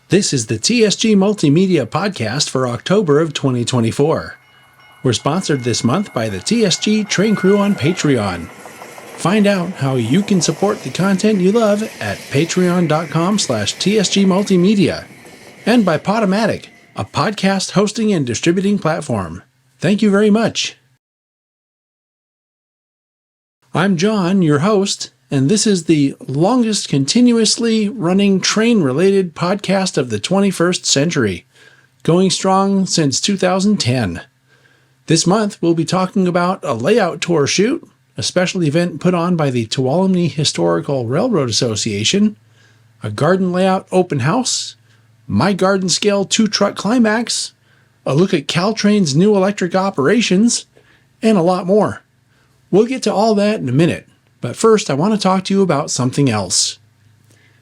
This is the TSG Multimedia Podcast for October of 2024. We're sponsored this month by the TSG Train Crew on Patreon. Find out how you can support the content you love at patreon.com/TSG Multimedia and by Podomatic, a podcast hosting and distributing platform. Thank you very much. I'm John, your host, and this is the longest continuously running train-related podcast of the 21st century, going strong since 2010. This month, we'll be talking about a layout tour shoot, a special event put on by the Tuolumne Historical Railroad Association, a garden layout open house, my garden scale 2-truck climax, a look at Caltrain's new electric operations, and a lot more. We'll get to all that in a minute. But first, I want to talk to you about something else.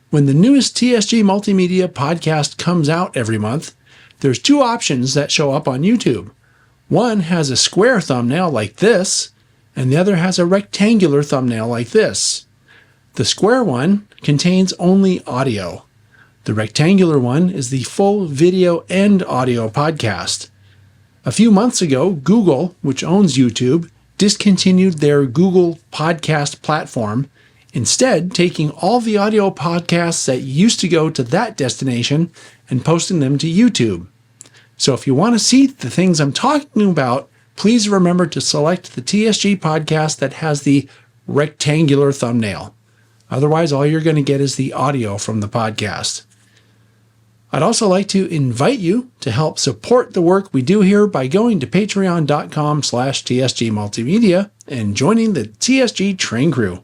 When the newest TSG Multimedia podcast comes out every month, there's two options that show up on YouTube. One has a square thumbnail like this, and the other has a rectangular thumbnail like this. The square one contains only audio. The rectangular one is the full video and audio podcast. A few months ago, Google, which owns YouTube, discontinued their Google Podcast platform, instead taking all the audio podcasts that used to go to that destination and posting them to YouTube. So if you want to see the things I'm talking about, please remember to select the TSG podcast that has the rectangular thumbnail. Otherwise, all you're going to get is the audio from the podcast. I'd also like to invite you to help support the work we do here by going to patreon.com/TSG Multimedia and joining the TSG Train Crew.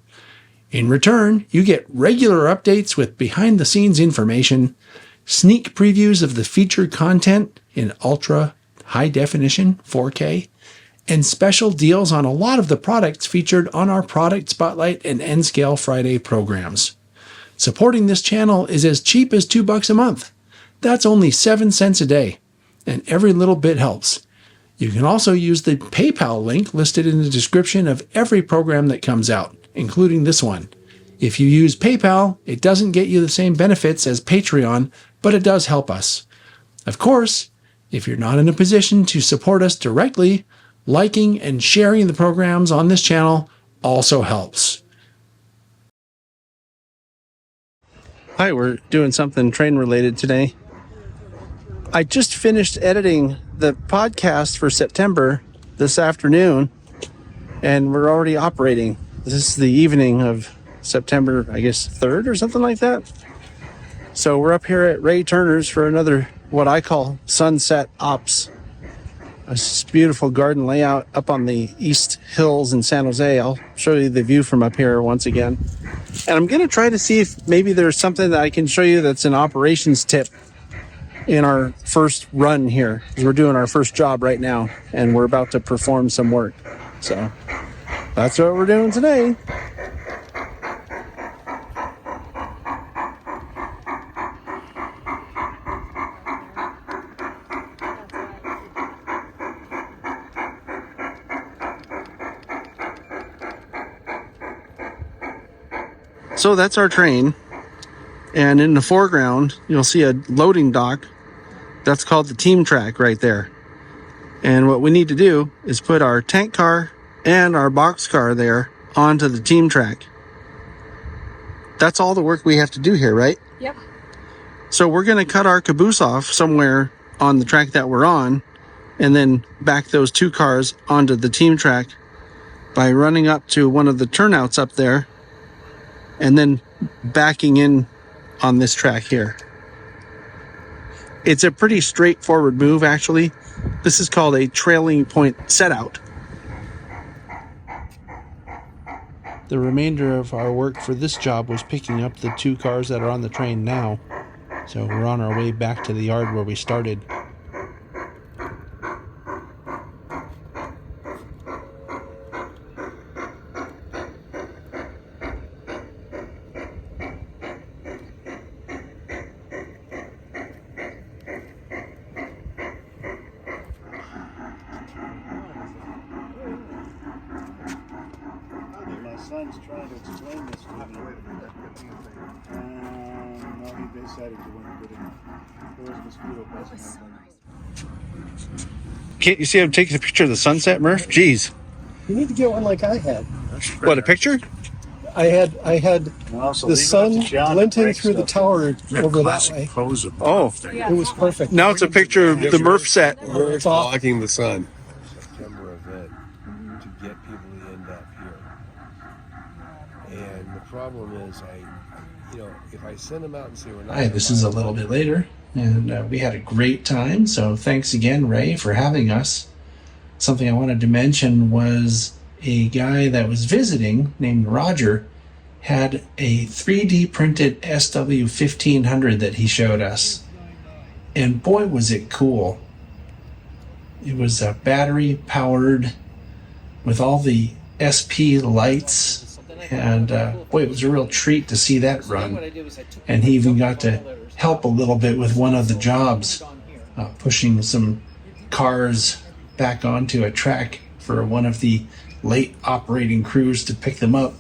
In return, you get regular updates with behind-the-scenes information, sneak previews of the featured content in ultra high-definition 4K, and special deals on a lot of the products featured on our Product Spotlight and N-Scale Friday programs. Supporting this channel is as cheap as $2 a month. That's only 7 cents a day, and every little bit helps. You can also use the PayPal link listed in the description of every program that comes out, including this one. If you use PayPal, it doesn't get you the same benefits as Patreon, but it does help us. Of course, if you're not in a position to support us directly, liking and sharing the programs on this channel also helps. Hi, we're doing something train related today. I just finished editing the podcast for September this afternoon, and we're already operating. This is the evening of September, 3rd or something like that. So we're up here at Ray Turner's for another, what I call sunset ops. A beautiful garden layout up on the East Hills in San Jose. I'll show you the view from up here once again. And I'm going to try to see if maybe there's something that I can show you that's an operations tip in our first run here. We're doing our first job right now, and we're about to perform some work. So that's what we're doing today. So that's our train, and in the foreground you'll see a loading dock. That's called the TRAK right there. And what we need to do is put our tank car and our box car there onto the TRAK. That's all the work we have to do here, right? Yep. So we're going to cut our caboose off somewhere on the track that we're on, and then back those two cars onto the TRAK by running up to one of the turnouts up there and then backing in on this track here. It's a pretty straightforward move, actually. This is called a trailing point set-out. The remainder of our work for this job was picking up the two cars that are on the train now. So we're on our way back to the yard where we started. son's trying to explain this to me. No, he they decided to want to put in. There was a mosquito buzzing out. Can't you see I'm taking a picture of the sunset, Murph? Jeez. You need to get one like I had. What, a picture? I had the sun glinting through the tower over that way. Oh, It was perfect. now it's a picture of the Murph set. It's off. Blocking the sun. September event to get people to end up here. And the problem is, if I send them out and say we're not. Hi, this is a little bit later, and we had a great time. So thanks again, Ray, for having us. Something I wanted to mention was a guy that was visiting named Roger had a 3D printed SW1500 that he showed us. And boy, was it cool. It was battery powered with all the SP lights. And boy, it was a real treat to see that run. And he even got to help a little bit with one of the jobs, pushing some cars back onto a track for one of the late operating crews to pick them up.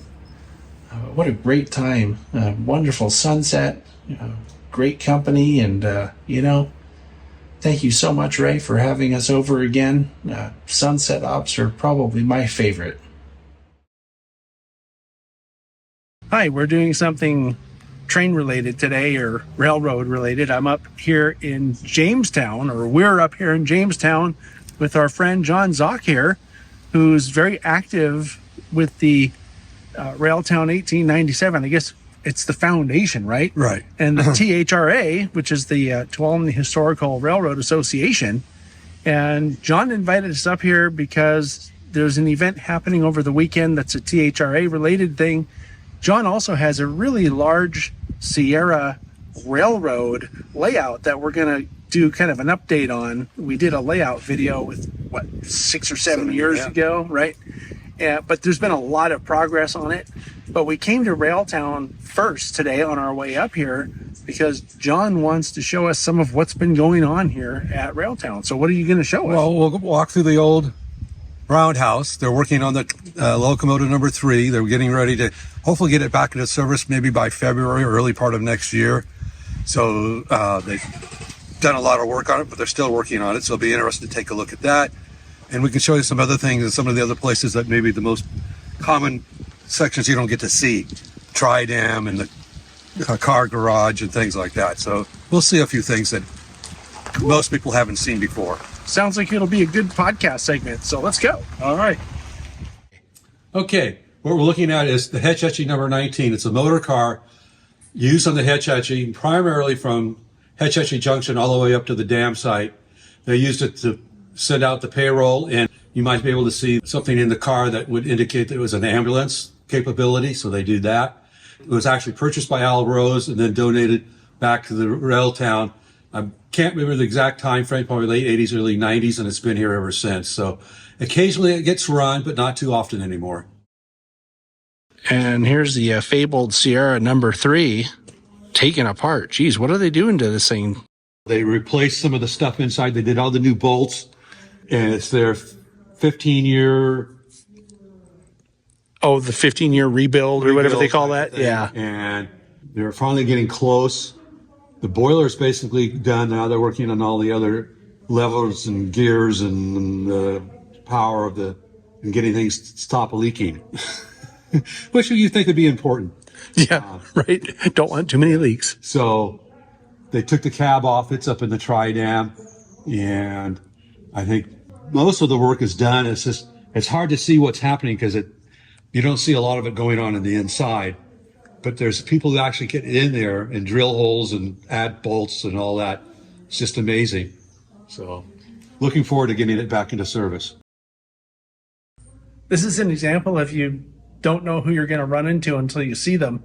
What a great time. Wonderful sunset, great company, and thank you so much, Ray, for having us over again. Sunset ops are probably my favorite. Hi, we're doing something train related today, or railroad related. I'm up here in Jamestown, or we're up here in Jamestown with our friend John Zock here, who's very active with the Railtown 1897. I guess it's the foundation, right? Right. And the THRA, which is the Tuolumne Historical Railroad Association. And John invited us up here because there's an event happening over the weekend that's a THRA related thing. John also has a really large Sierra Railroad layout that we're going to do kind of an update on. We did a layout video with 6 or 7 years ago, right? But there's been a lot of progress on it. But we came to Railtown first today on our way up here because John wants to show us some of what's been going on here at Railtown. So what are you going to show us? Well, we'll walk through the old roundhouse. They're working on the locomotive number 3. They're getting ready to hopefully get it back into service maybe by February or early part of next year. So they've done a lot of work on it, but they're still working on it. So it'll be interesting to take a look at that. And we can show you some other things and some of the other places that maybe the most common sections you don't get to see. Tri-Dam and the car garage and things like that. So we'll see a few things that most people haven't seen before. Sounds like it'll be a good podcast segment. So let's go. All right. Okay, what we're looking at is the Hetch Hetchy number 19. It's a motor car used on the Hetch Hetchy, primarily from Hetch Hetchy Junction all the way up to the dam site. They used it to send out the payroll, and you might be able to see something in the car that would indicate that it was an ambulance capability, so they do that. It was actually purchased by Al Rose and then donated back to the Railtown. I can't remember the exact time frame, probably late 80s, early 90s, and it's been here ever since. So occasionally it gets run, but not too often anymore. And here's the fabled Sierra number 3 taken apart. Geez, what are they doing to this thing? They replaced some of the stuff inside. They did all the new bolts, and it's their 15-year... Oh, the 15-year rebuild or whatever they call that? Yeah. And they're finally getting close. The boiler's basically done now. They're working on all the other levers and gears and the power of and getting things to stop leaking, which you think would be important. Yeah, right. Don't want too many leaks. So they took the cab off. It's up in the Tri-Dam, and I think most of the work is done. It's hard to see what's happening because you don't see a lot of it going on in the inside. But there's people who actually get in there and drill holes and add bolts and all that. It's just amazing. So looking forward to getting it back into service. This is an example if you don't know who you're going to run into until you see them.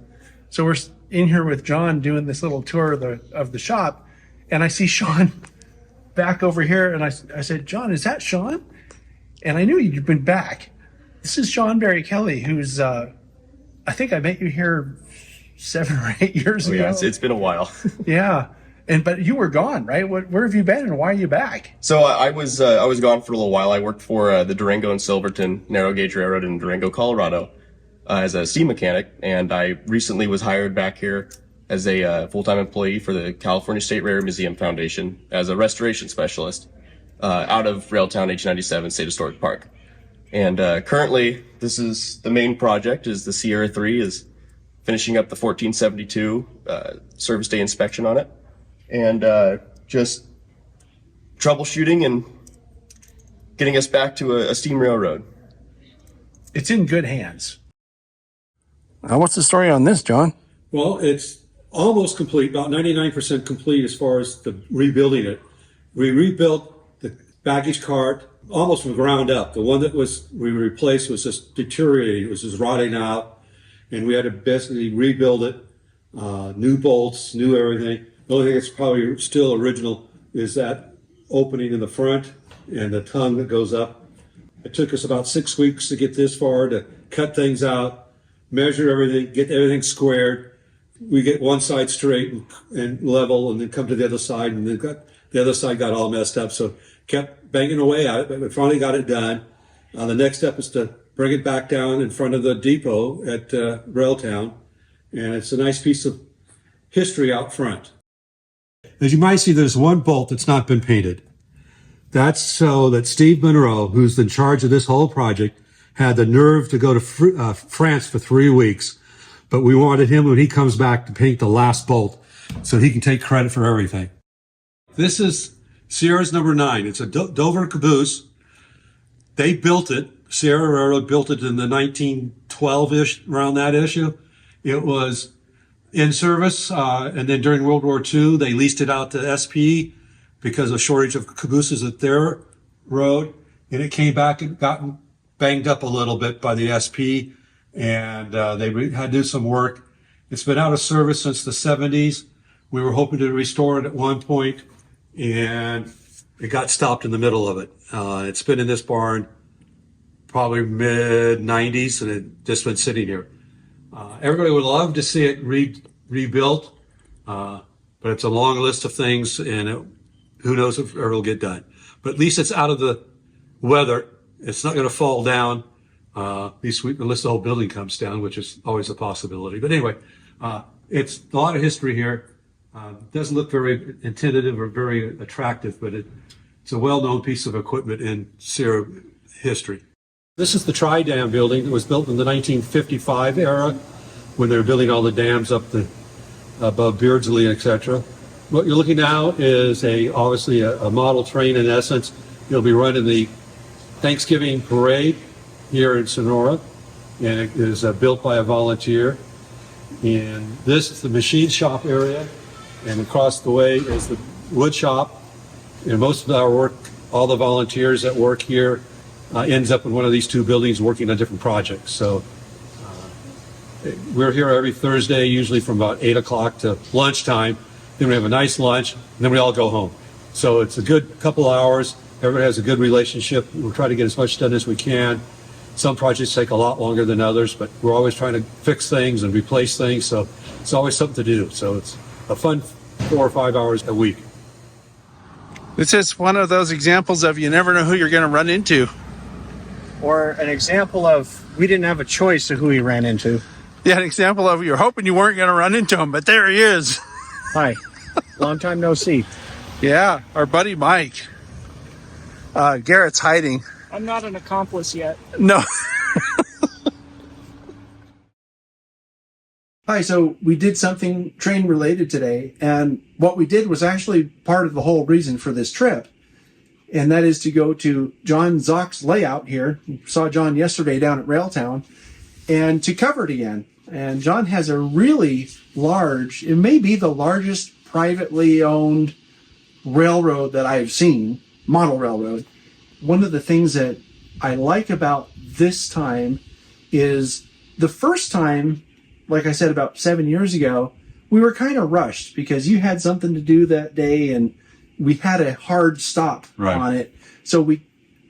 So we're in here with John doing this little tour of the shop, and I see Sean back over here, and I said, John, is that Sean? And I knew you'd been back. This is Sean Barry Kelly, who's, I think I met you here 7 or 8 years ago. Yeah, it's been a while. Yeah. But you were gone, right? Where have you been, and why are you back? So I was gone for a little while. I worked for the Durango and Silverton Narrow Gauge Railroad in Durango, Colorado, as a steam mechanic, and I recently was hired back here as a full-time employee for the California State Railroad Museum Foundation as a restoration specialist out of Railtown H97 State Historic Park. And currently, this is the main project, is the Sierra 3 is finishing up the 1472 service day inspection on it, and just troubleshooting and getting us back to a steam railroad. It's in good hands. Now, what's the story on this, John? Well, it's almost complete, about 99% complete as far as the rebuilding it. We rebuilt the baggage cart almost from the ground up. The one that we replaced was just deteriorating. It was just rotting out, and we had to basically rebuild it. New bolts, new everything. The only thing that's probably still original is that opening in the front and the tongue that goes up. It took us about 6 weeks to get this far, to cut things out, measure everything, get everything squared. We get one side straight and level, and then come to the other side, and then the other side got all messed up. So kept banging away at it, but we finally got it done. The next step is to bring it back down in front of the depot at Railtown, and it's a nice piece of history out front. As you might see, there's one bolt that's not been painted. That's so that Steve Monroe, who's in charge of this whole project, had the nerve to go to France for 3 weeks. But we wanted him, when he comes back, to paint the last bolt so he can take credit for everything. This is Sierra's number 9. It's a Dover caboose. They built it. Sierra Railroad built it in the 1912-ish, around that issue. It was in service, and then during World War II, they leased it out to SP because of shortage of cabooses at their road, and it came back and gotten banged up a little bit by the SP, and they had to do some work. It's been out of service since the 70s. We were hoping to restore it at one point, and it got stopped in the middle of it. It's been in this barn probably mid-90s, and it just been sitting here. Everybody would love to see it rebuilt, but it's a long list of things, and who knows if it ever will get done. But at least it's out of the weather. It's not going to fall down. At least unless the whole building comes down, which is always a possibility. But anyway, it's a lot of history here. Doesn't look very tentative or very attractive, but it's a well-known piece of equipment in Sierra history. This is the Tri-Dam building that was built in the 1955 era, when they were building all the dams up above Beardsley, etc. What you're looking now is obviously a model train in essence. It'll be running the Thanksgiving parade here in Sonora, and it is built by a volunteer. And this is the machine shop area, and across the way is the wood shop. And most of our work, all the volunteers that work here, ends up in one of these two buildings working on different projects. So we're here every Thursday, usually from about 8 o'clock to lunchtime. Then we have a nice lunch, and then we all go home. So it's a good couple hours. Everybody has a good relationship. We'll try to get as much done as we can. Some projects take a lot longer than others, but we're always trying to fix things and replace things. So it's always something to do. So it's a fun 4 or 5 hours a week. This is one of those examples of you never know who you're going to run into. Or an example of we didn't have a choice of who he ran into. Yeah, an example of you're hoping you weren't going to run into him, but there he is. Hi. Long time no see. Yeah, our buddy Mike. Garrett's hiding. I'm not an accomplice yet. No. Hi, so we did something train related today, and what we did was actually part of the whole reason for this trip, and that is to go to John Zock's layout here. We saw John yesterday down at Railtown, and to cover it again. And John has a really large, it may be the largest privately owned railroad that I've seen, model railroad. One of the things that I like about this time is the first time, like I said, about 7 years ago, we were kind of rushed because you had something to do that day and we had a hard stop on it. So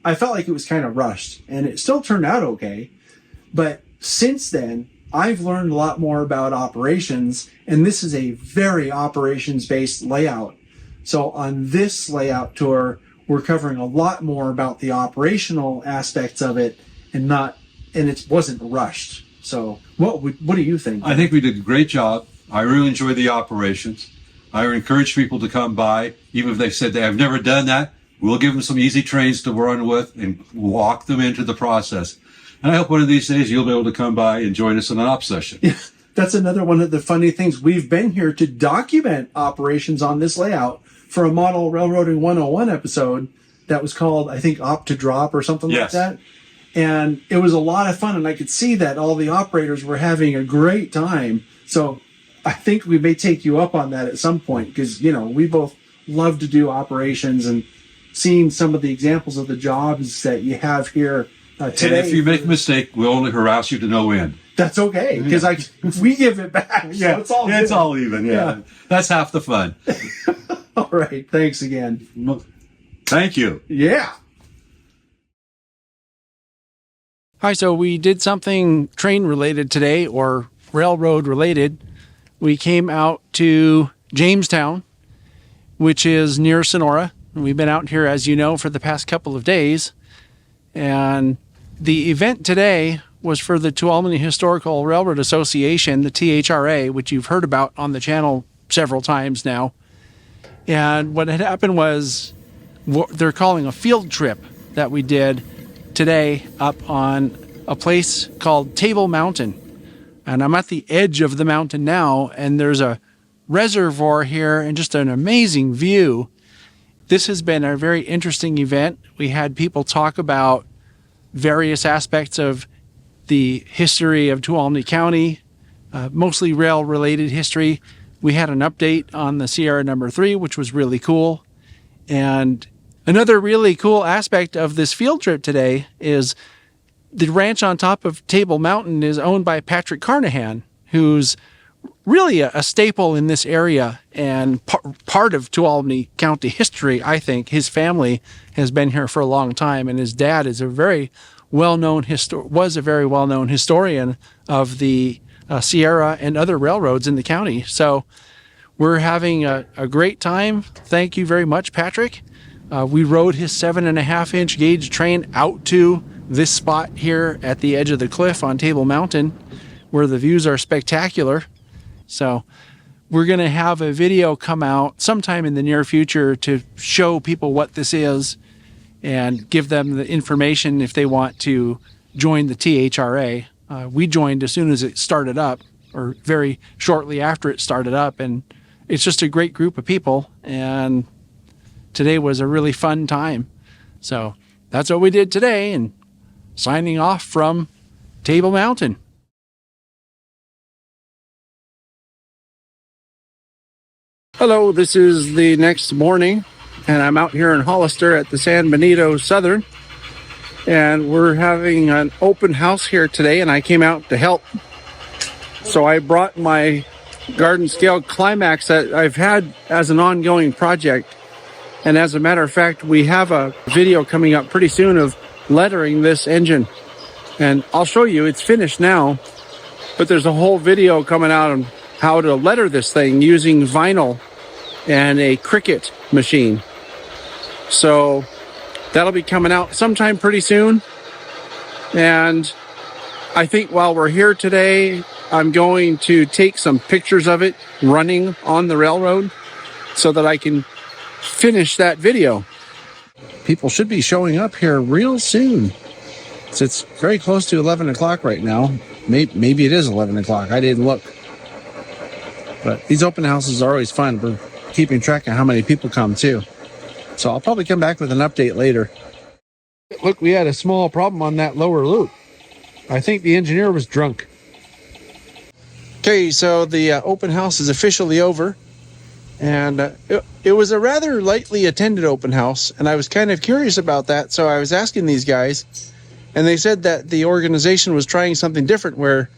I felt like it was kind of rushed, and it still turned out okay. But since then, I've learned a lot more about operations, and this is a very operations-based layout. So on this layout tour, we're covering a lot more about the operational aspects of it, and it wasn't rushed. So what do you think? I think we did a great job. I really enjoy the operations. I encourage people to come by, even if they said they have never done that. We'll give them some easy trains to run with and walk them into the process. And I hope one of these days you'll be able to come by and join us in an op session. Yeah, that's another one of the funny things. We've been here to document operations on this layout for a Model Railroading 101 episode that was called, I think, Op to Drop or something like that. And it was a lot of fun, and I could see that all the operators were having a great time. So I think we may take you up on that at some point, because, you know, we both love to do operations, and seeing some of the examples of the jobs that you have here today. And if you make a mistake, we'll only harass you to no end. That's okay, because we give it back. Yeah, So it's all even. Yeah. That's half the fun. All right. Thanks again. Thank you. Yeah. Hi, so we did something train related today, or railroad related. We came out to Jamestown, which is near Sonora. We've been out here, as you know, for the past couple of days. And the event today was for the Tuolumne Historical Railroad Association, the THRA, which you've heard about on the channel several times now. And what had happened was they're calling a field trip that we did today up on a place called Table Mountain. And I'm at the edge of the mountain now, and there's a reservoir here and just an amazing view. This has been a very interesting event. We had people talk about various aspects of the history of Tuolumne County, mostly rail-related history. We had an update on the Sierra number 3, which was really cool. And another really cool aspect of this field trip today is the ranch on top of Table Mountain is owned by Patrick Carnahan, who's really a staple in this area and part of Tuolumne County history, I think. His family has been here for a long time, and his dad is a very well-known historian of the Sierra and other railroads in the county. So we're having a great time. Thank you very much, Patrick. We rode his 7.5-inch gauge train out to this spot here at the edge of the cliff on Table Mountain, where the views are spectacular. So we're going to have a video come out sometime in the near future to show people what this is and give them the information if they want to join the THRA. We joined as soon as it started up, or very shortly after it started up, and it's just a great group of people, and today was a really fun time. So that's what we did today, and signing off from Table Mountain. Hello, this is the next morning, and I'm out here in Hollister at the San Benito Southern, and we're having an open house here today, and I came out to help. So I brought my garden scale Climax that I've had as an ongoing project, and as a matter of fact, we have a video coming up pretty soon of lettering this engine, and I'll show you. It's finished now, but there's a whole video coming out on how to letter this thing using vinyl and a Cricut machine. So that'll be coming out sometime pretty soon. And I think while we're here today, I'm going to take some pictures of it running on the railroad so that I can finish that video. People should be showing up here real soon. So it's very close to 11 o'clock right now. Maybe it is 11 o'clock. I didn't look. But these open houses are always fun. We're keeping track of how many people come too. So I'll probably come back with an update later. Look, we had a small problem on that lower loop. I think the engineer was drunk. Okay, so the open house is officially over. And it was a rather lightly attended open house, and I was kind of curious about that, so I was asking these guys, and they said that the organization was trying something different where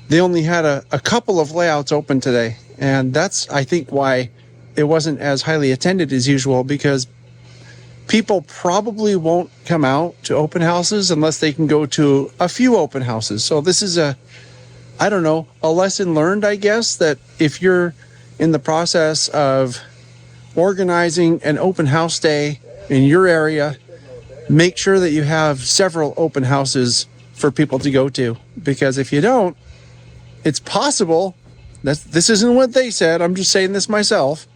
they only had a couple of layouts open today, and that's, I think, why it wasn't as highly attended as usual, because people probably won't come out to open houses unless they can go to a few open houses. So this is a lesson learned, I guess, that if you're in the process of organizing an open house day in your area, make sure that you have several open houses for people to go to. Because if you don't, it's possible this isn't what they said. I'm just saying this myself.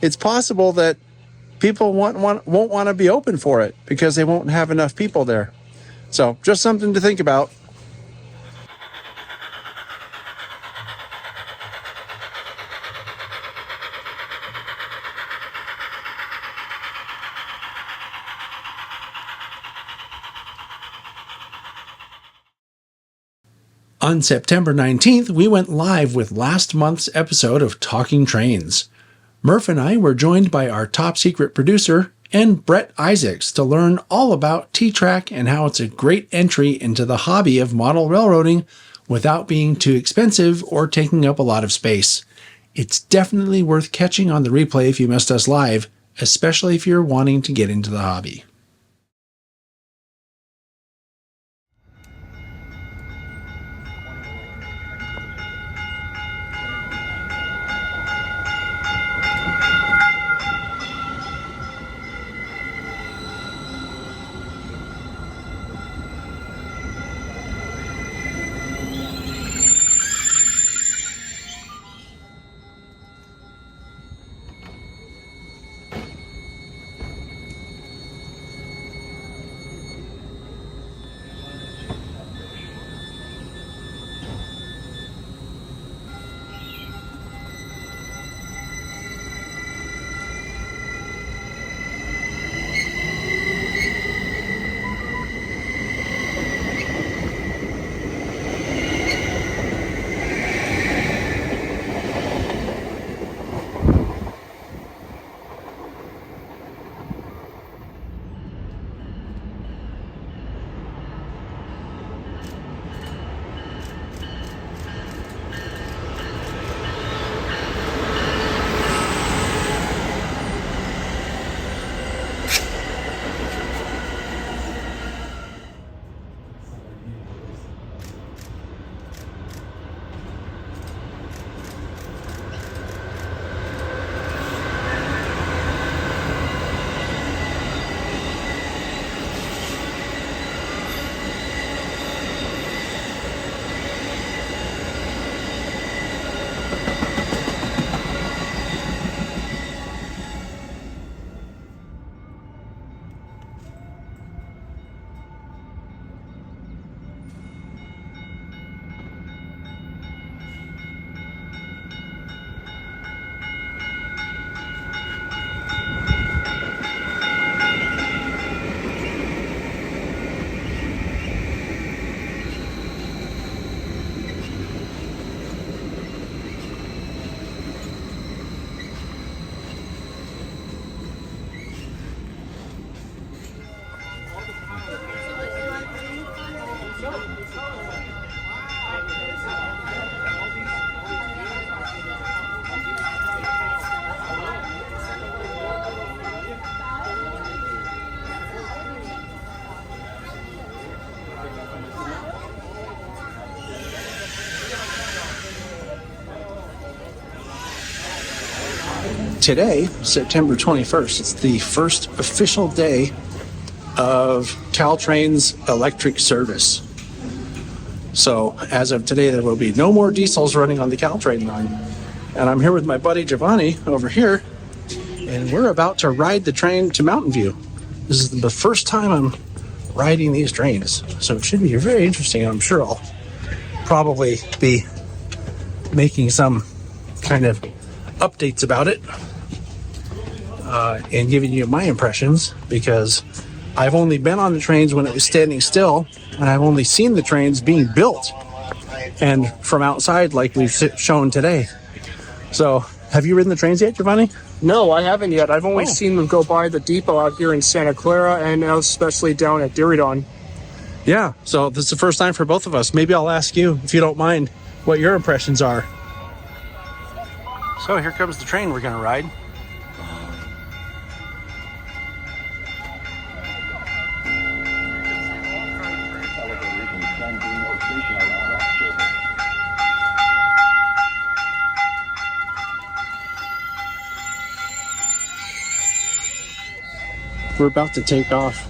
It's possible that people won't want to be open for it because they won't have enough people there. So just something to think about. On September 19th, we went live with last month's episode of Talking Trains. Murph and I were joined by our top secret producer and Brett Isaacs to learn all about T-TRAK and how it's a great entry into the hobby of model railroading without being too expensive or taking up a lot of space. It's definitely worth catching on the replay if you missed us live, especially if you're wanting to get into the hobby. Today, September 21st, it's the first official day of Caltrain's electric service. So as of today, there will be no more diesels running on the Caltrain line. And I'm here with my buddy Giovanni over here, and we're about to ride the train to Mountain View. This is the first time I'm riding these trains, so it should be very interesting. I'm sure I'll probably be making some kind of updates about it and giving you my impressions, because I've only been on the trains when it was standing still, and I've only seen the trains being built and from outside like we've shown today. So have you ridden the trains yet, Giovanni? No, I haven't yet. I've only seen them go by the depot out here in Santa Clara, and especially down at Diridon. Yeah, so this is the first time for both of us. Maybe I'll ask you, if you don't mind, what your impressions are. So here comes the train we're going to ride. We're about to take off.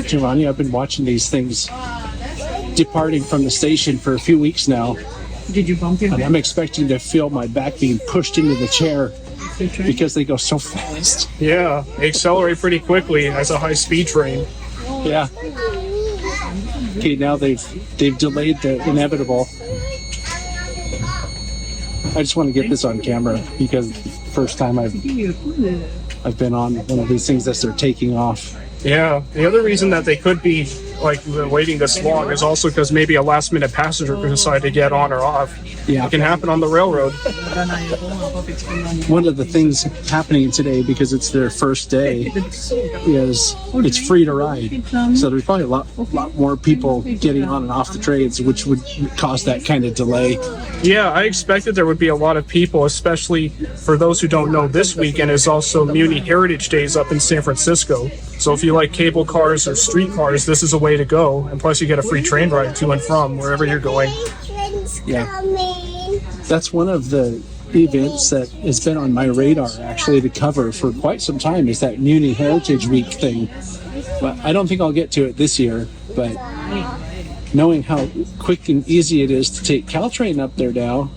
Giovanni, I've been watching these things departing from the station for a few weeks now. Did you bump your And head? I'm expecting to feel my back being pushed into the chair because they go so fast. Yeah, they accelerate pretty quickly as a high-speed train. Yeah. Okay, now they've delayed the inevitable. I just want to get this on camera because first time I've been on one of these things as they're taking off. Yeah, the other reason that they could be like waiting this long is also because maybe a last-minute passenger could decide to get on or off. Yeah. It can happen on the railroad. One of the things happening today, because it's their first day, is it's free to ride. So there's probably a lot more people getting on and off the trains, which would cause that kind of delay. Yeah, I expected there would be a lot of people, especially for those who don't know, this weekend is also Muni Heritage Days up in San Francisco. So if you like cable cars or street cars, this is a way to go. And plus you get a free train ride to and from wherever you're going. Yeah. That's one of the events that has been on my radar actually to cover for quite some time, is that Muni Heritage Week thing. But I don't think I'll get to it this year, but knowing how quick and easy it is to take Caltrain up there now,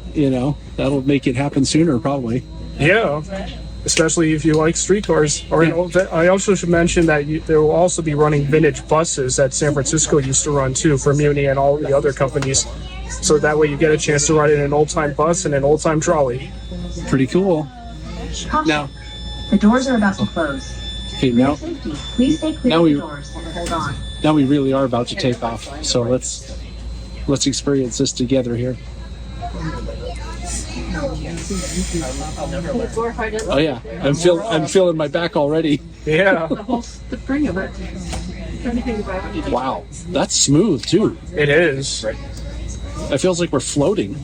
that'll make it happen sooner probably. Yeah, especially if you like streetcars. I also should mention that there will also be running vintage buses that San Francisco used to run too for Muni and all the other companies. So that way you get a chance to ride in an old-time bus and an old-time trolley. Pretty cool. Now, The doors are about to close. okay, now, Please stay clear Now of we- the doors and hold on. now we really are about to take off. So let's experience this together here. Oh yeah, I'm feeling my back already. Yeah, The spring of it. Wow, that's smooth too. it is. It feels like we're floating.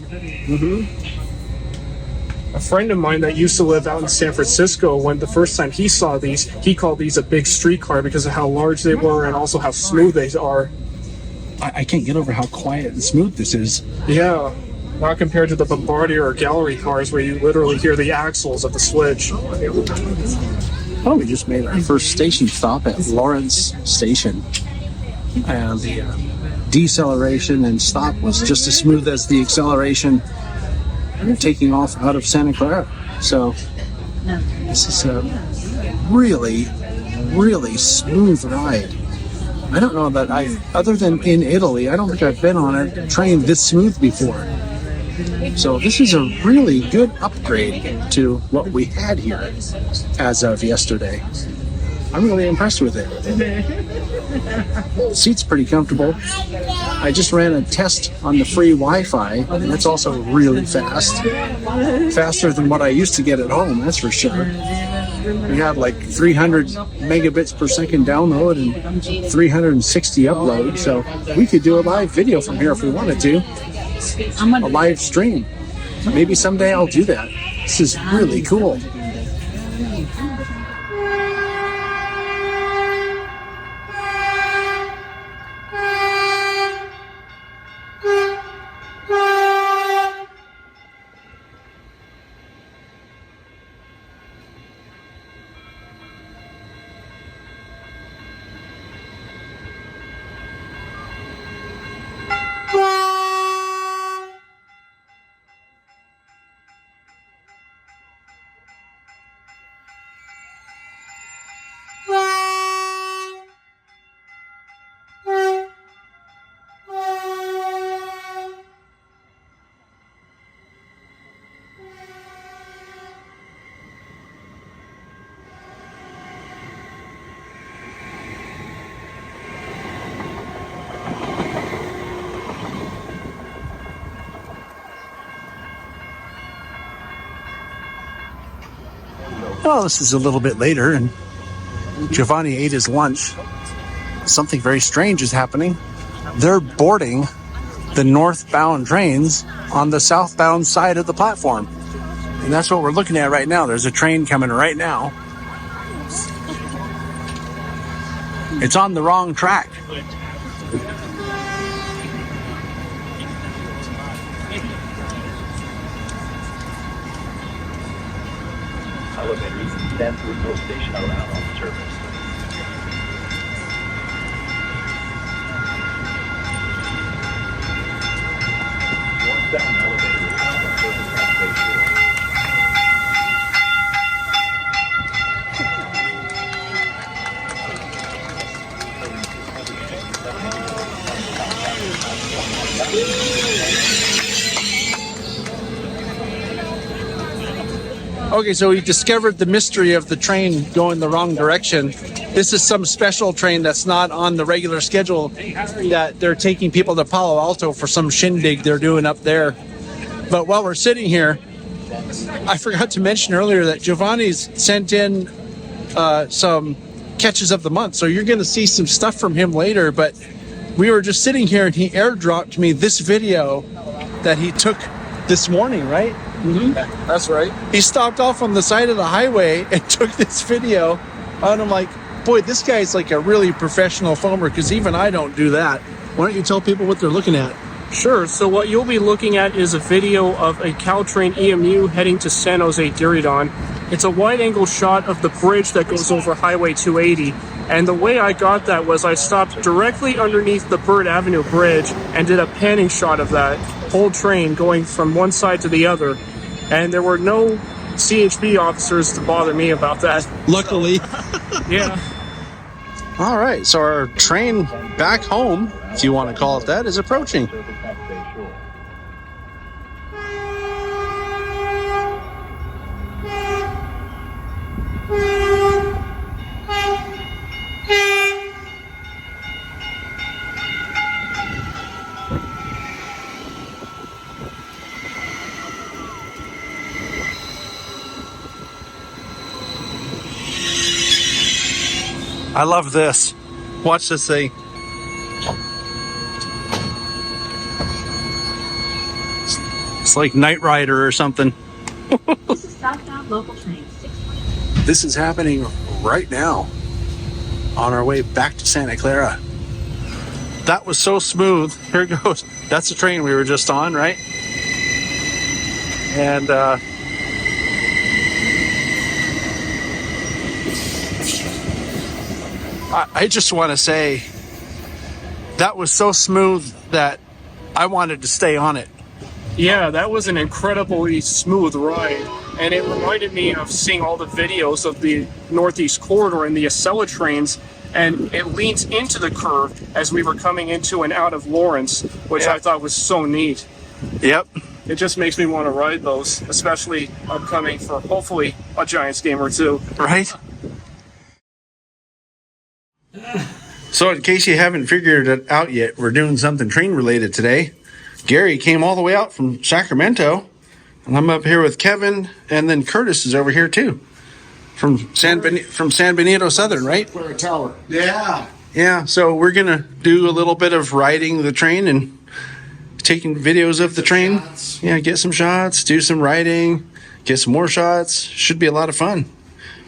A friend of mine that used to live out in San Francisco, when the first time he saw these, he called these a big streetcar because of how large they were and also how smooth they are. I can't get over how quiet and smooth this is. Yeah, not compared to the Bombardier or Gallery cars where you literally hear the axles of the switch. Oh, we just made our first station stop at Lawrence Station. And the deceleration and stop was just as smooth as the acceleration taking off out of Santa Clara. So this is a really, really smooth ride. I don't know that other than in Italy, I don't think I've been on a train this smooth before. So this is a really good upgrade to what we had here as of yesterday. I'm really impressed with it. The seat's pretty comfortable. I just ran a test on the free Wi-Fi, and it's also really fast. Faster than what I used to get at home, that's for sure. We had like 300 megabits per second download and 360 upload, so we could do a live video from here if we wanted to. A live stream. Maybe someday I'll do that. This is really cool. Well, this is a little bit later, and Giovanni ate his lunch. Something very strange is happening. They're boarding the northbound trains on the southbound side of the platform. And that's what we're looking at right now. There's a train coming right now. It's on the wrong track. Elevators then through Mill Station around on service. Northbound elevator. Okay, so we discovered the mystery of the train going the wrong direction. This is some special train that's not on the regular schedule, that they're taking people to Palo Alto for some shindig they're doing up there. But while we're sitting here, I forgot to mention earlier that Giovanni's sent in some catches of the month. So you're going to see some stuff from him later. But we were just sitting here and he airdropped me this video that he took this morning, right? Mm-hmm. That's right. He stopped off on the side of the highway and took this video. And I'm like, boy, this guy's like a really professional filmer, because even I don't do that. Why don't you tell people what they're looking at? Sure. So what you'll be looking at is a video of a Caltrain EMU heading to San Jose Diridon. It's a wide-angle shot of the bridge that goes over Highway 280. And the way I got that was I stopped directly underneath the Bird Avenue Bridge and did a panning shot of that whole train going from one side to the other. And there were no CHP officers to bother me about that. Luckily. Yeah. All right, so our train back home, if you want to call it that, is approaching. I love this. Watch this thing. It's like Knight Rider or something. This is southbound local train 6. This is happening right now on our way back to Santa Clara. That was so smooth. Here it goes. That's the train we were just on, right? And I just want to say that was so smooth that I wanted to stay on it. Yeah, that was an incredibly smooth ride. And it reminded me of seeing all the videos of the Northeast Corridor and the Acela trains. And it leans into the curve as we were coming into and out of Lawrence, which I thought was so neat. Yep. It just makes me want to ride those, especially upcoming for hopefully a Giants game or two. Right? So in case you haven't figured it out yet, we're doing something train related today. Gary came all the way out from Sacramento, and I'm up here with Kevin, and then Curtis is over here too. From San Benito Southern, right? For a tower. Yeah. Yeah, so we're going to do a little bit of riding the train and taking videos of the train. Shots. Yeah, get some shots, do some riding, get some more shots. Should be a lot of fun.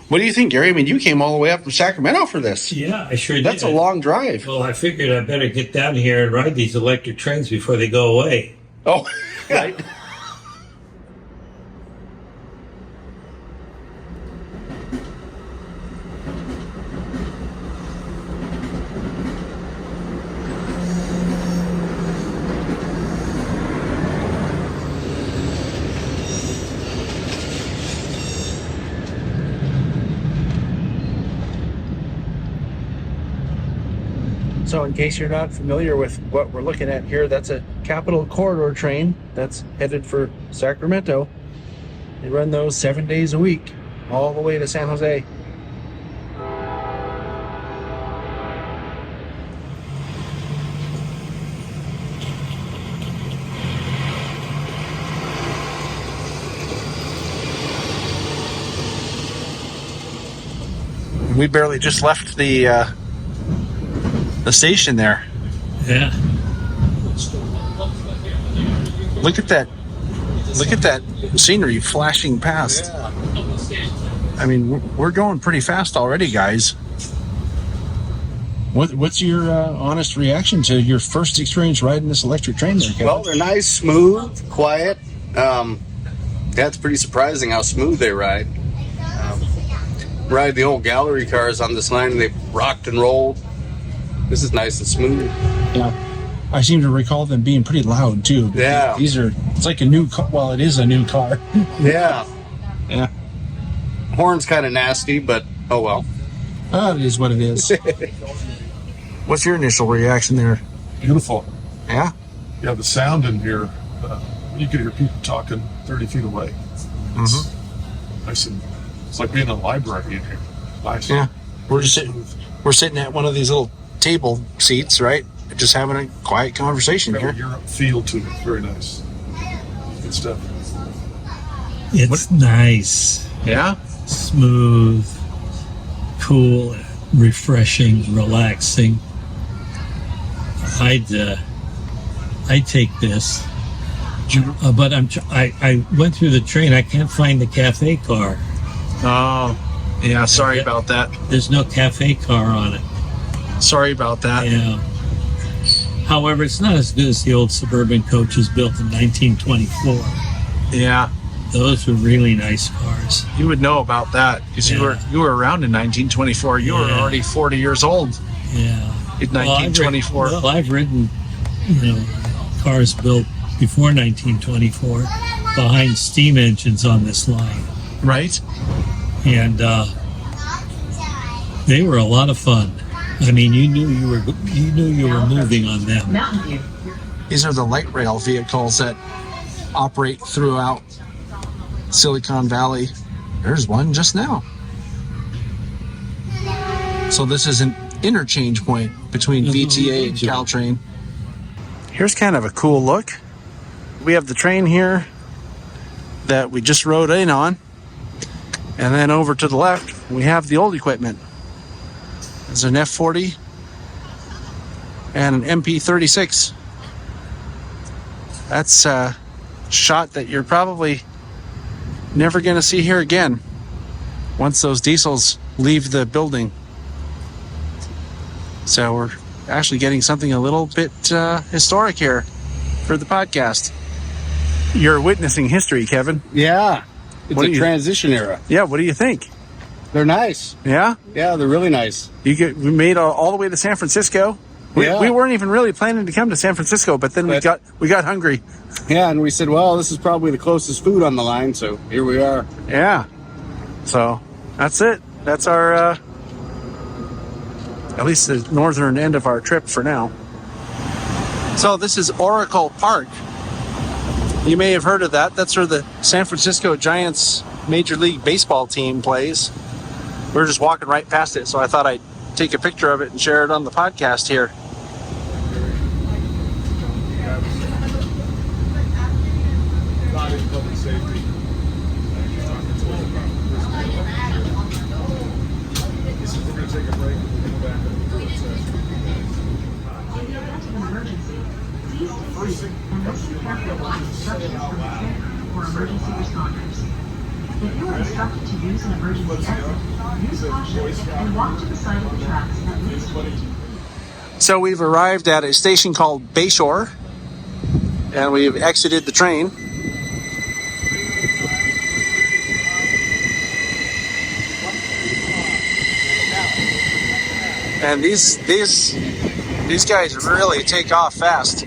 What do you think, Gary? I mean, you came all the way up from Sacramento for this. Yeah, I sure did. That's a long drive. Well, I figured I better get down here and ride these electric trains before they go away. Oh, right. So in case you're not familiar with what we're looking at here, that's a Capital Corridor train that's headed for Sacramento. They run those 7 days a week, all the way to San Jose. We barely just left the station there. Yeah. Look at that. Look at that scenery flashing past. Yeah. I mean, we're going pretty fast already, guys. What's your honest reaction to your first experience riding this electric train there, Kevin? Well, they're nice, smooth, quiet. That's pretty surprising how smooth they ride. Ride the old gallery cars on this line, they rocked and rolled. This is nice and smooth. Yeah. I seem to recall them being pretty loud, too. Yeah. It's like a new car. Well, it is a new car. Yeah. Yeah. Horn's kind of nasty, but oh well. It is what it is. What's your initial reaction there? Beautiful. Yeah? Yeah, the sound in here, you could hear people talking 30 feet away. Nice and it's like being in a library in here. Nice. Yeah. We're sitting at one of these little table seats, right? Just having a quiet conversation here. Europe feel to it. Very nice. Good stuff. It's nice. Yeah. Smooth, cool, refreshing, relaxing. I'd take this. But I went through the train. I can't find the cafe car. Oh, yeah. Sorry about that. There's no cafe car on it. Sorry about that. Yeah. However, it's not as good as the old Suburban coaches built in 1924. Yeah. Those were really nice cars. You would know about that because you were around in 1924. You were already 40 years old. Yeah. In 1924. I've ridden, cars built before 1924 behind steam engines on this line. Right. And they were a lot of fun. I mean, you knew you were moving on them. These are the light rail vehicles that operate throughout Silicon Valley. There's one just now. So this is an interchange point between VTA and Caltrain. Here's kind of a cool look. We have the train here that we just rode in on. And then over to the left, we have the old equipment. There's an F40 and an MP36. That's a shot that you're probably never going to see here again once those diesels leave the building. So we're actually getting something a little bit historic here for the podcast. You're witnessing history, Kevin. Yeah. It's a transition era. Yeah, what do you think? They're nice. Yeah? Yeah, they're really nice. We made all the way to San Francisco. We weren't even really planning to come to San Francisco, but then we got hungry. Yeah, and we said, well, this is probably the closest food on the line, so here we are. Yeah. So that's it. That's our, at least the northern end of our trip for now. So this is Oracle Park. You may have heard of that. That's where the San Francisco Giants Major League Baseball team plays. We're just walking right past it, so I thought I'd take a picture of it and share it on the podcast here. For emergency responders. If you are instructed to use an emergency exit, use caution and walk to the side of the tracks at least 20. So we've arrived at a station called Bayshore, and we've exited the train. And these guys really take off fast.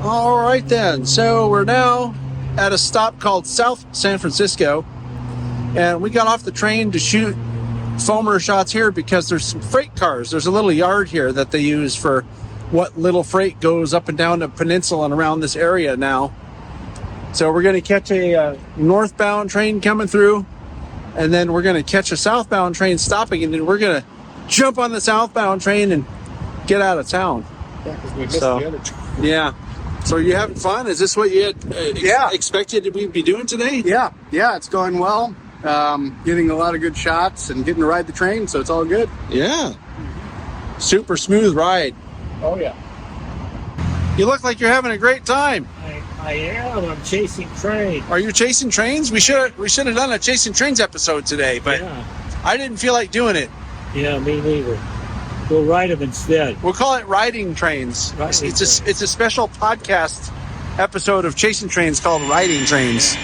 All right then, so we're now at a stop called South San Francisco, and we got off the train to shoot foamer shots here because there's some freight cars. There's a little yard here that they use for what little freight goes up and down the peninsula and around this area now. So we're going to catch a northbound train coming through, and then we're going to catch a southbound train stopping, and then we're going to jump on the southbound train and get out of town. Yeah, because we missed the other train. Yeah. So are you having fun? Is this what you had Yeah. expected we'd be doing today? Yeah, it's going well. Getting a lot of good shots and getting to ride the train, so it's all good. Yeah. Super smooth ride. Oh, yeah. You look like you're having a great time. I am. I'm chasing train. Are you chasing trains? We should have done a chasing trains episode today, but Yeah. I didn't feel like doing it. Yeah, me neither. We'll ride them instead. We'll call it riding trains. Riding It's a special podcast episode of chasing trains called Riding Trains.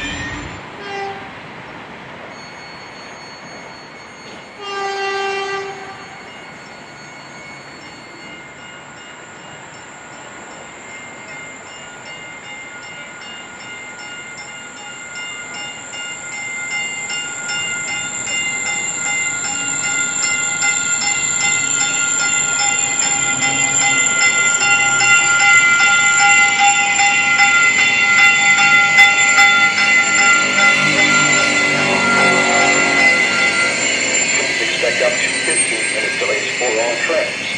Expect up to 15-minute delays for all trains.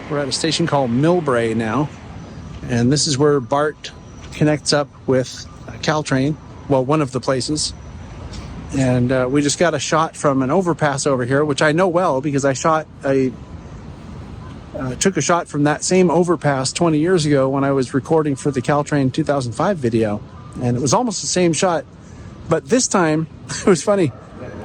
We're at a station called Millbrae now, and this is where Bart connects up with Caltrain, well, one of the places. And we just got a shot from an overpass over here, which I know well because I took a shot from that same overpass 20 years ago when I was recording for the Caltrain 2005 video, and it was almost the same shot. But this time, it was funny.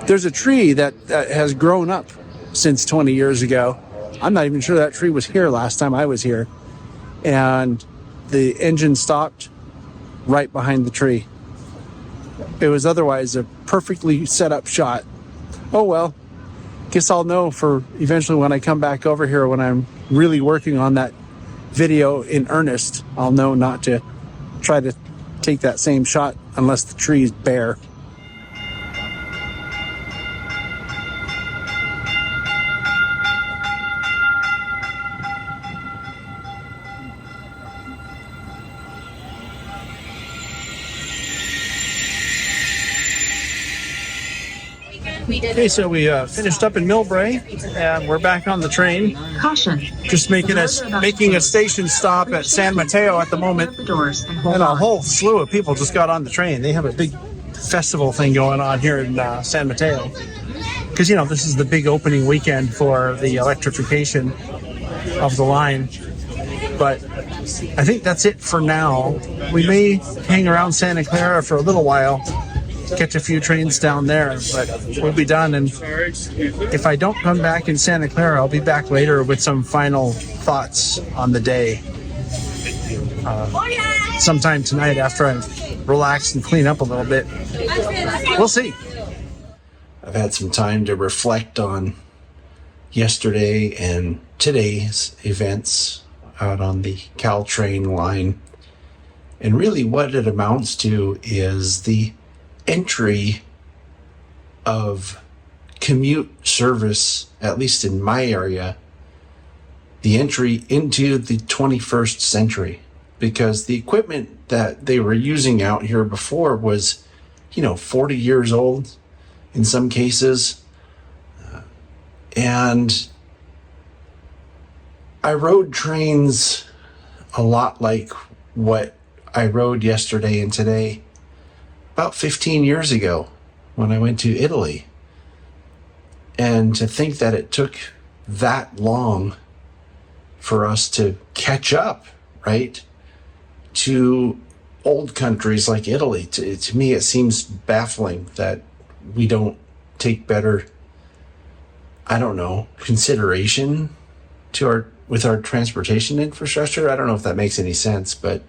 There's a tree that has grown up since 20 years ago. I'm not even sure that tree was here last time I was here. And the engine stopped right behind the tree. It was otherwise a perfectly set up shot. Oh well, guess I'll know for eventually when I come back over here when I'm really working on that video in earnest. I'll know not to try to take that same shot unless the tree's bare. Okay, so we finished up in Millbrae, and we're back on the train. Caution. Just making a station stop at San Mateo at the moment. The doors and hold And a on. whole slew of people just got on the train. They have a big festival thing going on here in San Mateo. Because, this is the big opening weekend for the electrification of the line. But I think that's it for now. We may hang around Santa Clara for a little while, catch a few trains down there, but we'll be done. And if I don't come back in Santa Clara, I'll be back later with some final thoughts on the day. Sometime tonight after I relax and clean up a little bit. We'll see. I've had some time to reflect on yesterday and today's events out on the Caltrain line. And really what it amounts to is the entry of commute service, at least in my area, the entry into the 21st century, because the equipment that they were using out here before was, 40 years old in some cases. And I rode trains a lot like what I rode yesterday and today about 15 years ago when I went to Italy. And to think that it took that long for us to catch up, right, to old countries like Italy. To me, it seems baffling that we don't take better, consideration to with our transportation infrastructure. I don't know if that makes any sense, but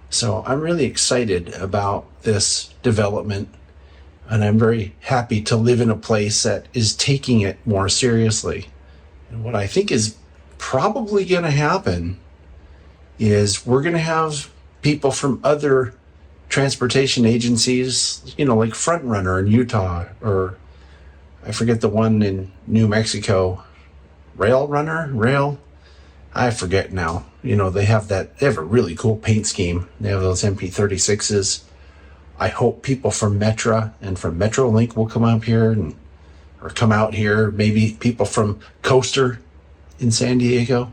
So I'm really excited about this development, and I'm very happy to live in a place that is taking it more seriously. And what I think is probably going to happen is we're going to have people from other transportation agencies, like Front Runner in Utah, or I forget the one in New Mexico, I forget now. They have a really cool paint scheme. They have those MP36s. I hope people from Metra and from Metrolink will come up here or come out here. Maybe people from Coaster in San Diego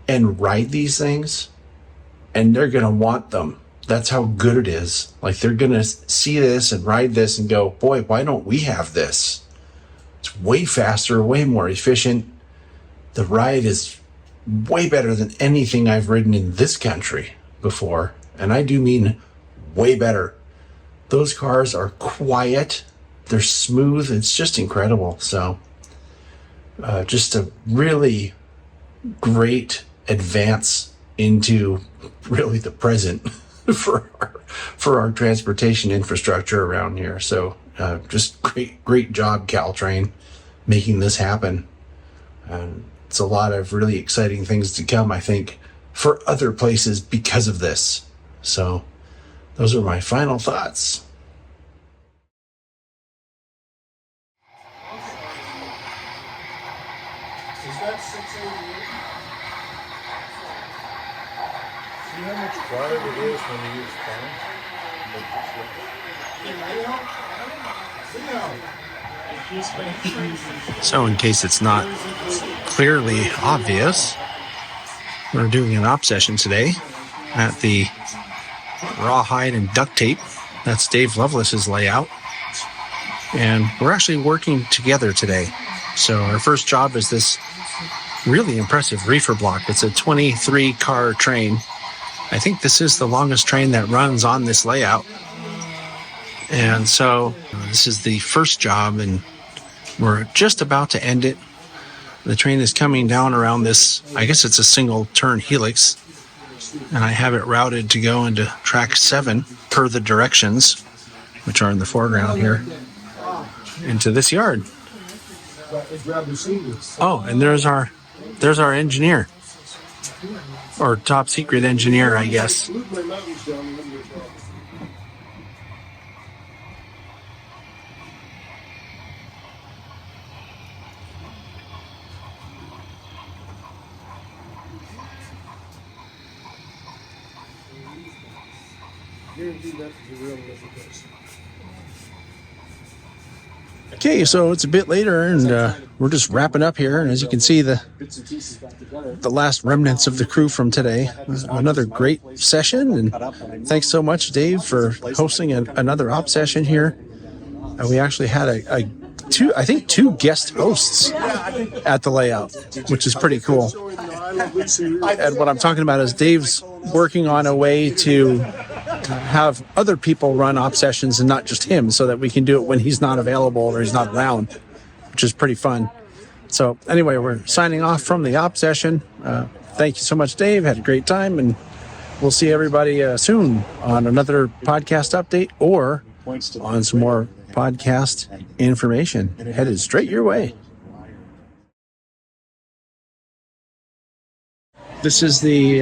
and ride these things. And they're going to want them. That's how good it is. Like, they're going to see this and ride this and go, boy, why don't we have this? It's way faster, way more efficient. The ride is way better than anything I've ridden in this country before. And I do mean way better. Those cars are quiet. They're smooth. It's just incredible. So just a really great advance into really the present for our transportation infrastructure around here. So just great job, Caltrain, making this happen. It's a lot of really exciting things to come, I think, for other places because of this. So those are my final thoughts. Is that 688? See how much quieter it is when you use phone? So in case it's not clearly obvious, we're doing an op session today at the Rawhide and Duct Tape. That's Dave Lovelace's layout. And we're actually working together today. So our first job is this really impressive reefer block. It's a 23-car train. I think this is the longest train that runs on this layout. And so this is the first job, and we're just about to end it. The train is coming down around this, I guess it's a single turn helix, and I have it routed to go into track 7 per the directions, which are in the foreground here, into this yard. Oh, and there's our engineer, or top secret engineer, I guess. Okay, so it's a bit later, and we're just wrapping up here. And as you can see, the last remnants of the crew from today. Another great session, and thanks so much, Dave, for hosting another op session here. We actually had two guest hosts at the layout, which is pretty cool. And what I'm talking about is Dave's working on a way to have other people run op sessions and not just him, so that we can do it when he's not available or he's not around, which is pretty fun. So anyway, we're signing off from the op session. Thank you so much, Dave. Had a great time, and we'll see everybody soon on another podcast update or on some more podcast information headed straight your way. This is the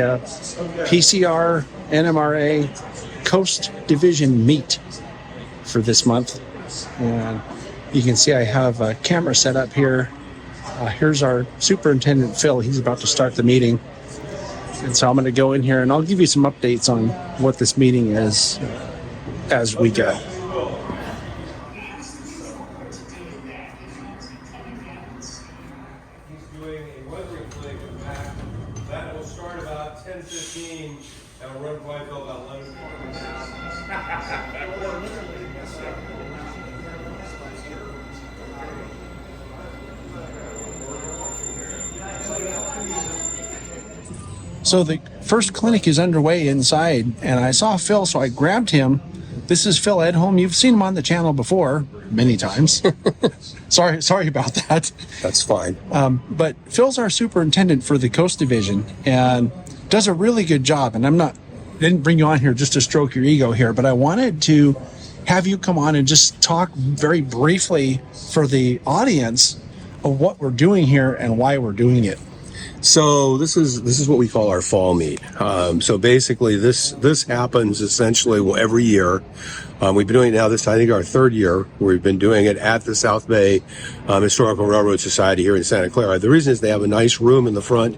PCR-NMRA Coast Division meet for this month. And you can see I have a camera set up here. Here's our superintendent, Phil. He's about to start the meeting. And so I'm going to go in here and I'll give you some updates on what this meeting is as we go. That will start about 10:15 and will run probably till about 11. So the first clinic is underway inside, and I saw Phil, so I grabbed him. This is Phil Edholm. You've seen him on the channel before, many times. Sorry about that. That's fine. But Phil's our superintendent for the Coast Division and does a really good job. And I'm not didn't bring you on here just to stroke your ego here, but I wanted to have you come on and just talk very briefly for the audience of what we're doing here and why we're doing it. So this is what we call our fall meet. So basically, this happens essentially every year. We've been doing it now. This, I think, our third year. We've been doing it at the South Bay Historical Railroad Society here in Santa Clara. The reason is they have a nice room in the front.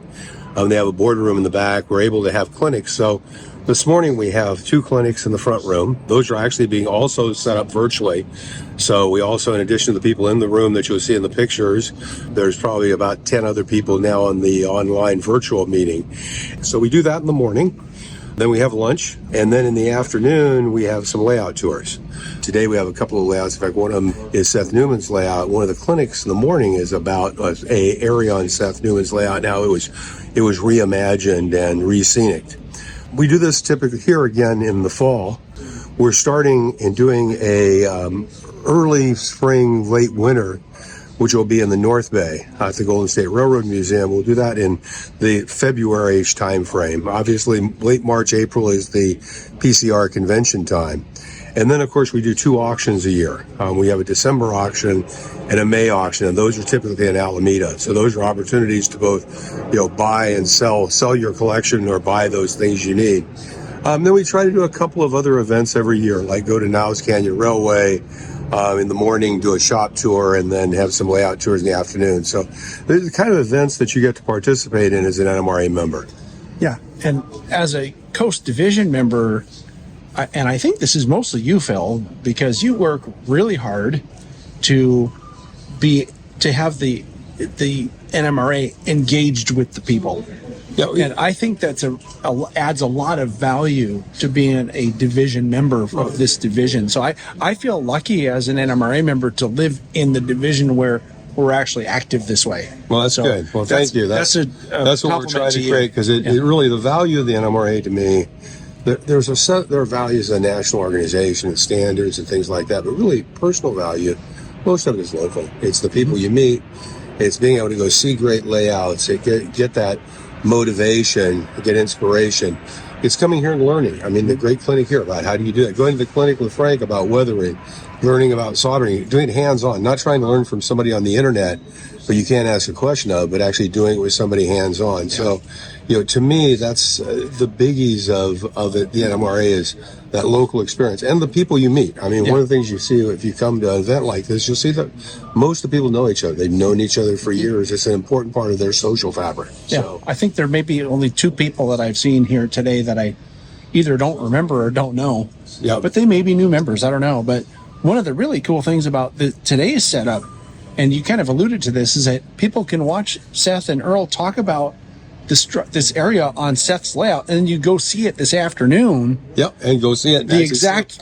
They have a boardroom in the back. We're able to have clinics. So this morning we have 2 clinics in the front room. Those are actually being also set up virtually. So we also, in addition to the people in the room that you'll see in the pictures, there's probably about 10 other people now on the online virtual meeting. So we do that in the morning. Then we have lunch, and then in the afternoon, we have some layout tours. Today we have a couple of layouts. In fact, one of them is Seth Newman's layout. One of the clinics in the morning is about a area on Seth Newman's layout. Now it was reimagined and re-scenicked. We do this typically here again in the fall. We're starting and doing a early spring, late winter, which will be in the North Bay at the Golden State Railroad Museum. We'll do that in the February-ish time frame. Obviously, late March, April is the PCR convention time. And then, of course, we do 2 auctions a year. We have a December auction and a May auction, and those are typically in Alameda. So those are opportunities to both, buy and sell your collection or buy those things you need. Then we try to do a couple of other events every year, like go to Niles Canyon Railway in the morning, do a shop tour, and then have some layout tours in the afternoon. So there's the kind of events that you get to participate in as an NMRA member. Yeah, and as a Coast Division member, and I think this is mostly you, Phil, because you work really hard to have the NMRA engaged with the people. Yeah, and I think that's adds a lot of value to being a division member of this division. So I feel lucky as an NMRA member to live in the division where we're actually active this way. Well, that's good. Well, thank you. That's what we're trying to create, because it really, the value of the NMRA to me, there are values of a national organization and standards and things like that, but really personal value, most of it is local. It's the people you meet. It's being able to go see great layouts, get that motivation, get inspiration. It's coming here and learning. I mean, the great clinic here about how do you do that? Going to the clinic with Frank about weathering, learning about soldering, doing it hands-on, not trying to learn from somebody on the internet, but you can't ask a question of, but actually doing it with somebody hands-on. So, to me, that's the biggies of it. The NMRA is that local experience and the people you meet. I mean, one of the things you see if you come to an event like this, you'll see that most of the people know each other. They've known each other for years. It's an important part of their social fabric. Yeah, so I think there may be only 2 people that I've seen here today that I either don't remember or don't know. Yeah, but they may be new members. I don't know. But one of the really cool things about today's setup, and you kind of alluded to this, is that people can watch Seth and Earl talk about this area on Seth's layout, and then you go see it this afternoon. Yep, and go see it. The exact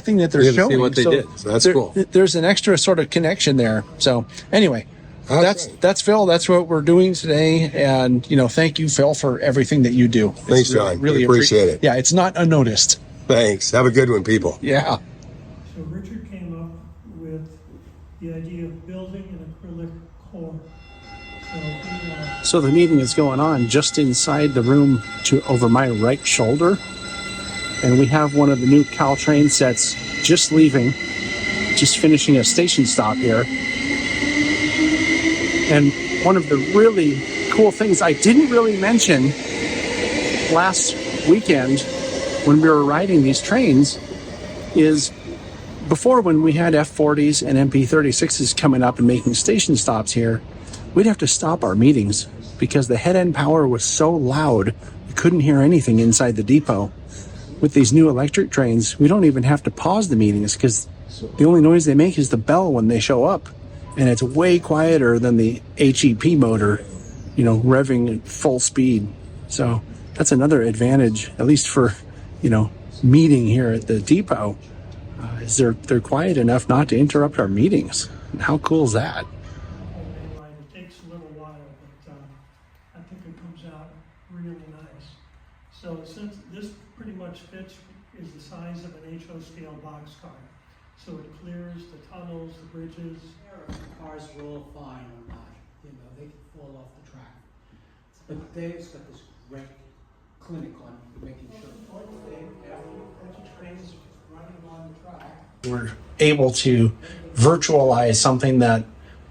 thing that they're showing. See what they did. So that's cool. There's an extra sort of connection there. So anyway, that's Phil. That's what we're doing today, and thank you, Phil, for everything that you do. Thanks, John. Really appreciate it. Yeah, it's not unnoticed. Thanks. Have a good one, people. Yeah. So Richard came up with the idea of building an acrylic core. So the meeting is going on just inside the room over my right shoulder. And we have one of the new Caltrain sets just leaving, just finishing a station stop here. And one of the really cool things I didn't really mention last weekend when we were riding these trains is before, when we had F40s and MP36s coming up and making station stops here, we'd have to stop our meetings because the head-end power was so loud you couldn't hear anything inside the depot. With these new electric trains, we don't even have to pause the meetings because the only noise they make is the bell when they show up. And it's way quieter than the HEP motor, revving at full speed. So that's another advantage, at least for, meeting here at the depot, is they're quiet enough not to interrupt our meetings. And how cool is that? So since this pretty much fits, is the size of an HO scale boxcar. So it clears the tunnels, the bridges. Cars roll fine or not, they can fall off the track. But Dave's got this great clinic on making sure. We're able to virtualize something that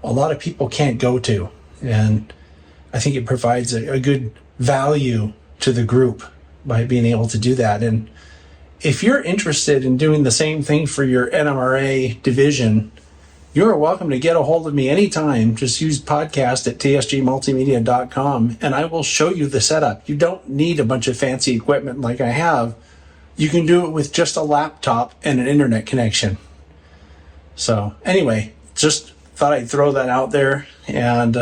a lot of people can't go to. And I think it provides a good value to the group by being able to do that. And if you're interested in doing the same thing for your NMRA division, you're welcome to get a hold of me anytime. Just use podcast at tsgmultimedia.com and I will show you the setup. You don't need a bunch of fancy equipment like I have. You can do it with just a laptop and an internet connection. So anyway, just thought I'd throw that out there. And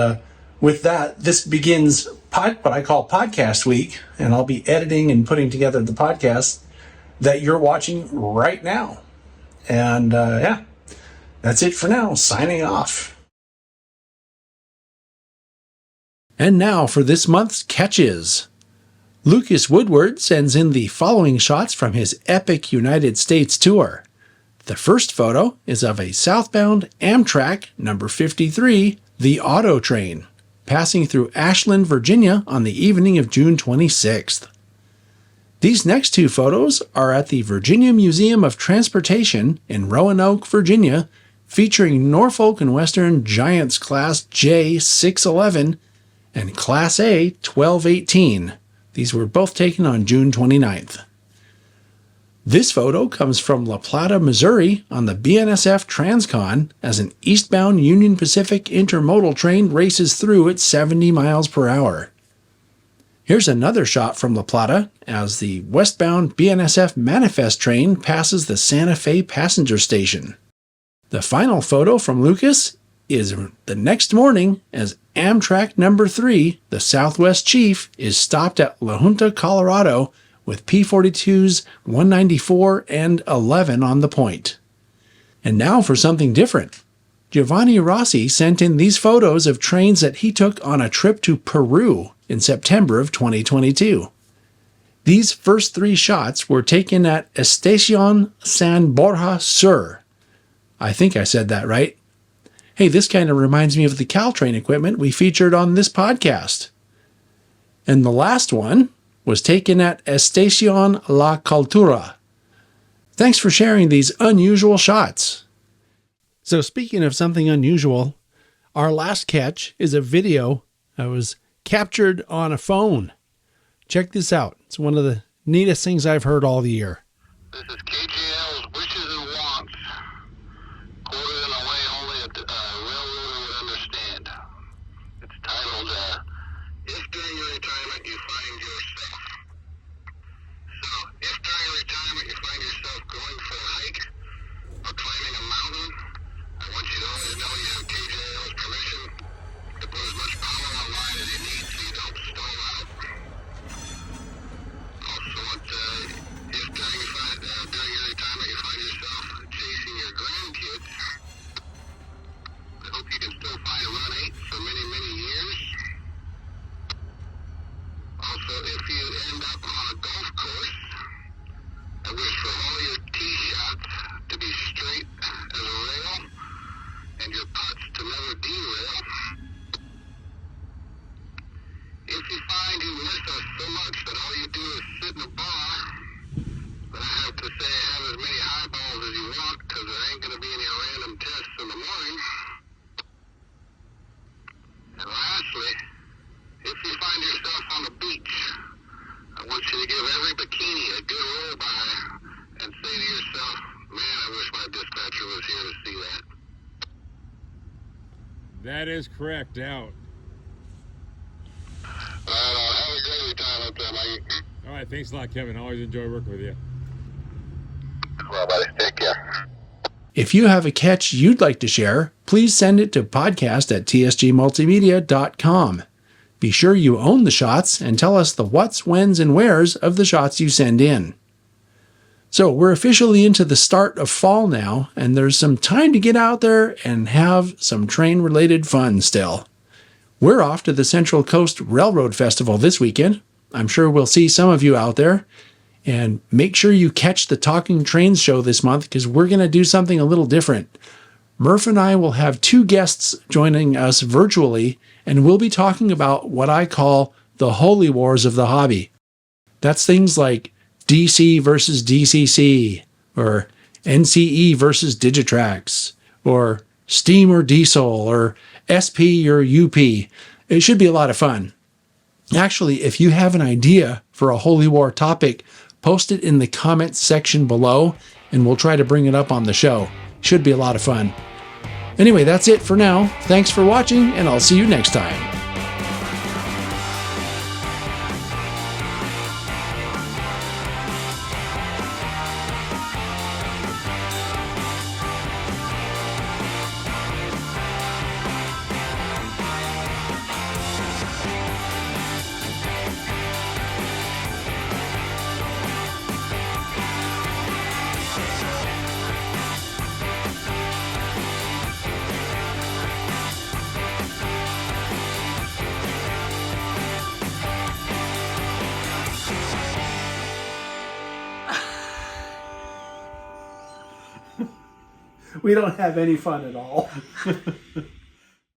with that, this begins what I call podcast week, and I'll be editing and putting together the podcast that you're watching right now. And yeah, that's it for now. Signing off. And now for this month's catches. Lucas Woodward sends in the following shots from his epic United States tour. The first photo is of a southbound Amtrak number 53, the Auto Train, passing through Ashland, Virginia on the evening of June 26th. These next two photos are at the Virginia Museum of Transportation in Roanoke, Virginia, featuring Norfolk and Western Giants Class J 611 and Class A 1218. These were both taken on June 29th. This photo comes from La Plata, Missouri on the BNSF Transcon as an eastbound Union Pacific intermodal train races through at 70 miles per hour. Here's another shot from La Plata as the westbound BNSF Manifest train passes the Santa Fe passenger station. The final photo from Lucas is the next morning as Amtrak number 3, the Southwest Chief, is stopped at La Junta, Colorado with P-42s 194 and 11 on the point. And now for something different. Giovanni Rossi sent in these photos of trains that he took on a trip to Peru in September of 2022. These first 3 shots were taken at Estación San Borja Sur. I think I said that right. Hey, this kind of reminds me of the Caltrain equipment we featured on this podcast. And the last one was taken at Estación La Cultura. Thanks for sharing these unusual shots. So speaking of something unusual, our last catch is a video that was captured on a phone. Check this out. It's one of the neatest things I've heard all the year. This is KJL's Wishes and Wants, quoted in a way only a railroader would understand. It's titled, If During Your Retirement You Find Yourself. So, if during your retirement you find yourself going for a hike or climbing a mountain, I want you to always know you have KJL's permission to put as much power online as you need so you don't stall out. Also, if during your retirement you find yourself chasing your grandkids, I hope you can still find Run 8 for many, many years. Also, if you end up on a golf course, I wish for all your tee shots to be straight as a rail and your putts to never derail. If you find you miss us so much that all you do is sit in a bar, then I have to say have as many eyeballs as you want because there ain't going to be any random tests in the morning. And lastly, if you find yourself on the beach, I want you to give every bikini a good roll by and say to yourself, man, I wish my dispatcher was here to see that. That is correct, out. Have a great time up there, Mike. All right, thanks a lot, Kevin. Always enjoy working with you. Well, buddy, take care. If you have a catch you'd like to share, please send it to podcast at tsgmultimedia.com. Be sure you own the shots and tell us the whats, whens, and wheres of the shots you send in. So we're officially into the start of fall now, and there's some time to get out there and have some train-related fun still. We're off to the Central Coast Railroad Festival this weekend. I'm sure we'll see some of you out there. And make sure you catch the Talking Trains show this month because we're going to do something a little different. Murph and I will have 2 guests joining us virtually, and we'll be talking about what I call the holy wars of the hobby. That's things like DC versus DCC, or NCE versus Digitrax, or steam or diesel, or SP or UP. It should be a lot of fun. Actually, if you have an idea for a Holy War topic, post it in the comments section below, and we'll try to bring it up on the show. Should be a lot of fun. Anyway, that's it for now. Thanks for watching, and I'll see you next time. We don't have any fun at all.